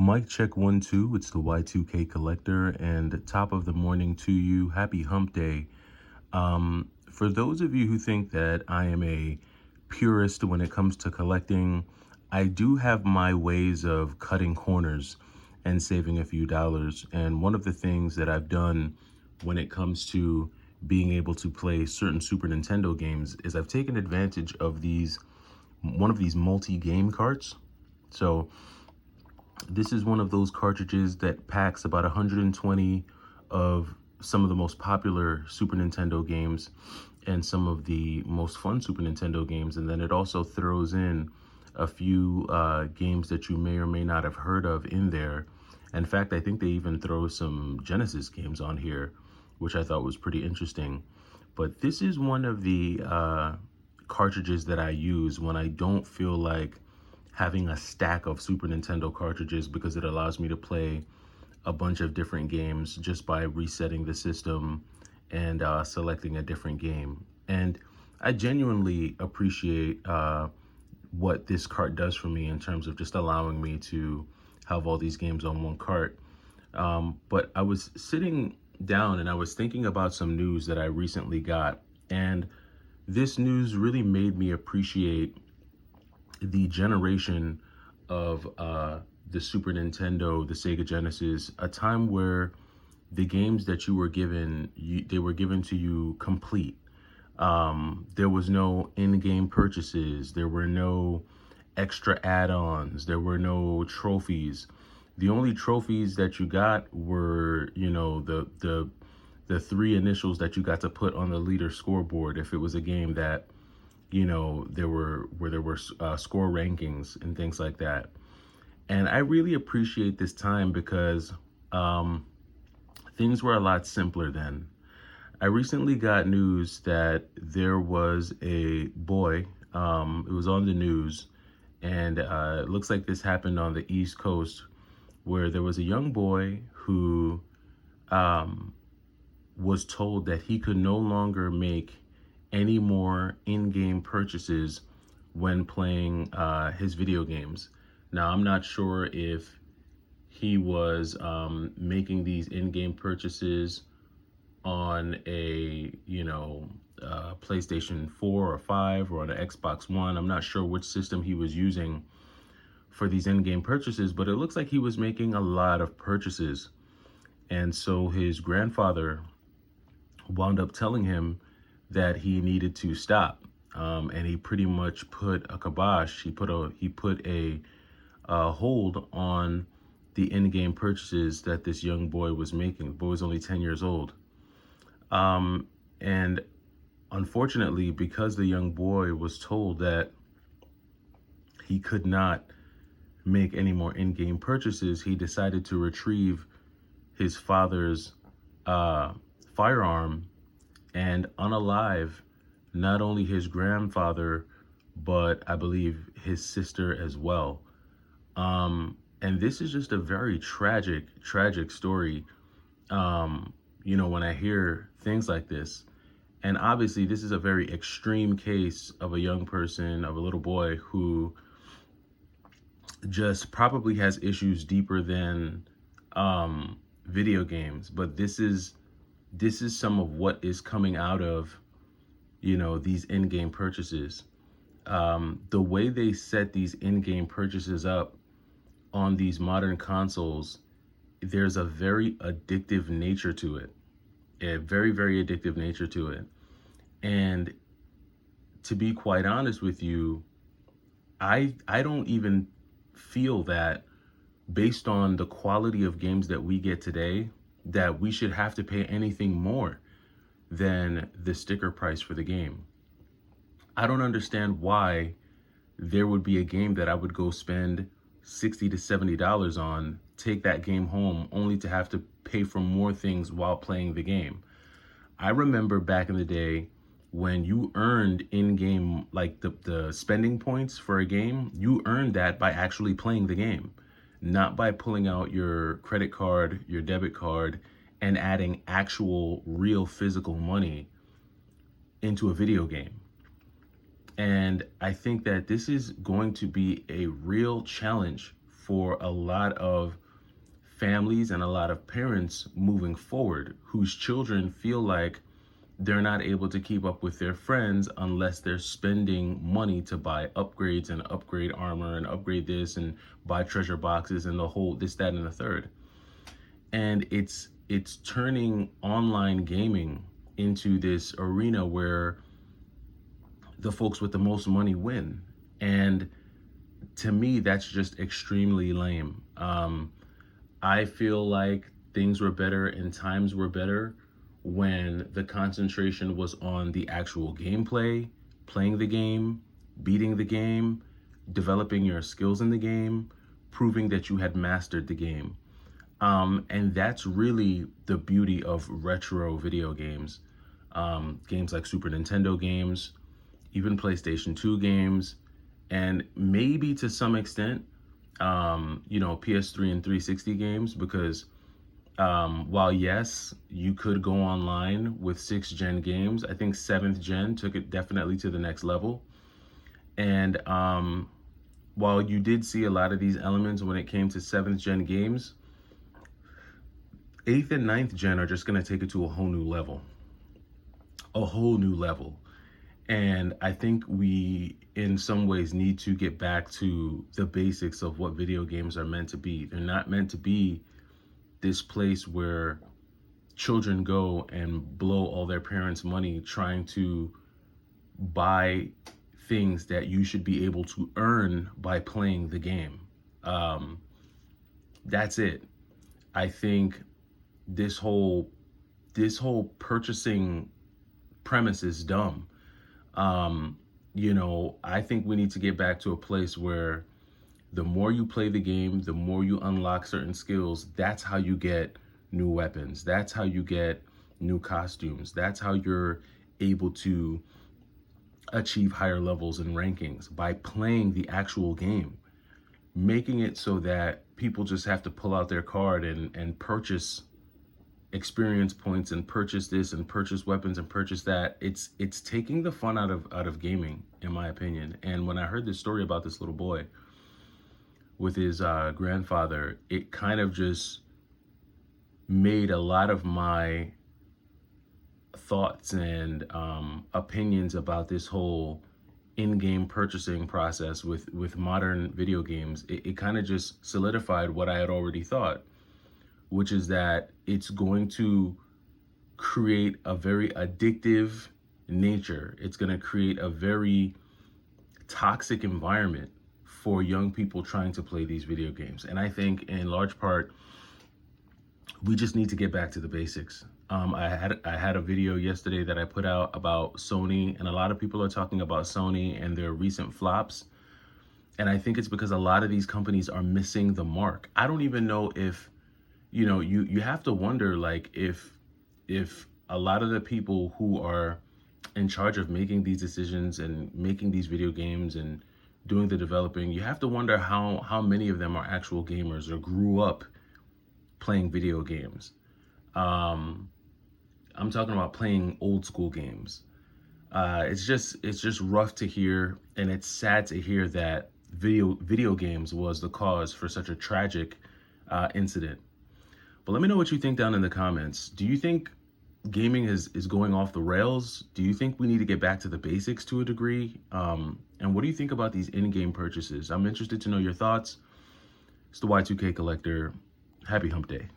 Mic check 1 2. It's the Y2K Collector, and top of the morning to you. Happy Hump Day. For those of you who think that I am a purist when it comes to collecting, I do have my ways of cutting corners and saving a few dollars. And one of the things that I've done when it comes to being able to play certain Super Nintendo games is I've taken advantage of one of these multi-game carts. So this is one of those cartridges that packs about 120 of some of the most popular Super Nintendo games and some of the most fun Super Nintendo games. And then it also throws in a few games that you may or may not have heard of in there. In fact, I think they even throw some Genesis games on here, which I thought was pretty interesting. But this is one of the cartridges that I use when I don't feel like having a stack of Super Nintendo cartridges, because it allows me to play a bunch of different games just by resetting the system and selecting a different game. And I genuinely appreciate what this cart does for me in terms of just allowing me to have all these games on one cart. But I was sitting down and I was thinking about some news that I recently got, and this news really made me appreciate the generation of the Super Nintendo, the Sega Genesis, a time where the games that you were given, they were given to you complete. There was no in-game purchases. There were no extra add-ons. There were no trophies. The only trophies that you got were, the three initials that you got to put on the leader scoreboard if it was a game that there were score rankings and things like that. And I really appreciate this time because things were a lot simpler then. I recently got news that there was a boy, it was on the news, and it looks like this happened on the East Coast, where there was a young boy who was told that he could no longer make any more in-game purchases when playing his video games. Now, I'm not sure if he was making these in-game purchases on a PlayStation 4 or 5 or on an Xbox One. I'm not sure which system he was using for these in-game purchases, but it looks like he was making a lot of purchases. And so his grandfather wound up telling him that he needed to stop, and he pretty much put a kibosh. He put a hold on the in-game purchases that this young boy was making. The boy was only 10 years old, and unfortunately, because the young boy was told that he could not make any more in-game purchases, he decided to retrieve his father's firearm and unalive not only his grandfather, but I believe his sister as well. And this is just a very tragic story. When I hear things like this, and obviously this is a very extreme case of a young person, of a little boy who just probably has issues deeper than video games. But this is some of what is coming out of, these in-game purchases. The way they set these in-game purchases up on these modern consoles, there's a very addictive nature to it. A very, very addictive nature to it. And to be quite honest with you, I don't even feel that, based on the quality of games that we get today, that we should have to pay anything more than the sticker price for the game. I don't understand why there would be a game that I would go spend $60 to $70 on, take that game home, only to have to pay for more things while playing the game. I remember back in the day when you earned in-game, like the spending points for a game, you earned that by actually playing the game, not by pulling out your credit card, your debit card, and adding actual real physical money into a video game. And I think that this is going to be a real challenge for a lot of families and a lot of parents moving forward whose children feel like they're not able to keep up with their friends unless they're spending money to buy upgrades and upgrade armor and upgrade this and buy treasure boxes and the whole this, that, and the third. And it's turning online gaming into this arena where the folks with the most money win. And to me, that's just extremely lame. I feel like things were better and times were better when the concentration was on the actual gameplay, playing the game, beating the game, developing your skills in the game, proving that you had mastered the game. And that's really the beauty of retro video games. Games like Super Nintendo games, even PlayStation 2 games, and maybe to some extent, PS3 and 360 games, because while yes, you could go online with 6th gen games, I think 7th gen took it definitely to the next level. And while you did see a lot of these elements when it came to 7th gen games, 8th and 9th gen are just going to take it to a whole new level. And I think we, in some ways, need to get back to the basics of what video games are meant to be. They're not meant to be this place where children go and blow all their parents' money trying to buy things that you should be able to earn by playing the game. That's it. I think this whole purchasing premise is dumb. I think we need to get back to a place where the more you play the game, the more you unlock certain skills. That's how you get new weapons. That's how you get new costumes. That's how you're able to achieve higher levels and rankings, by playing the actual game, making it so that people just have to pull out their card and purchase experience points and purchase this and purchase weapons and purchase that. It's taking the fun out of gaming, in my opinion. And when I heard this story about this little boy with his grandfather, it kind of just made a lot of my thoughts and opinions about this whole in-game purchasing process with modern video games. It kind of just solidified what I had already thought, which is that it's going to create a very addictive nature. It's going to create a very toxic environment for young people trying to play these video games. And I think in large part, we just need to get back to the basics. I had a video yesterday that I put out about Sony, and a lot of people are talking about Sony and their recent flops. And I think it's because a lot of these companies are missing the mark. I don't even know if, you have to wonder, like, if a lot of the people who are in charge of making these decisions and making these video games and doing the developing, you have to wonder how many of them are actual gamers or grew up playing video games. I'm talking about playing old school games. It's just rough to hear, and it's sad to hear that video games was the cause for such a tragic incident. But let me know what you think down in the comments. Do you think gaming is going off the rails? Do you think we need to get back to the basics to a degree? And what do you think about these in-game purchases? I'm interested to know your thoughts. It's the Y2K Collector. Happy Hump Day.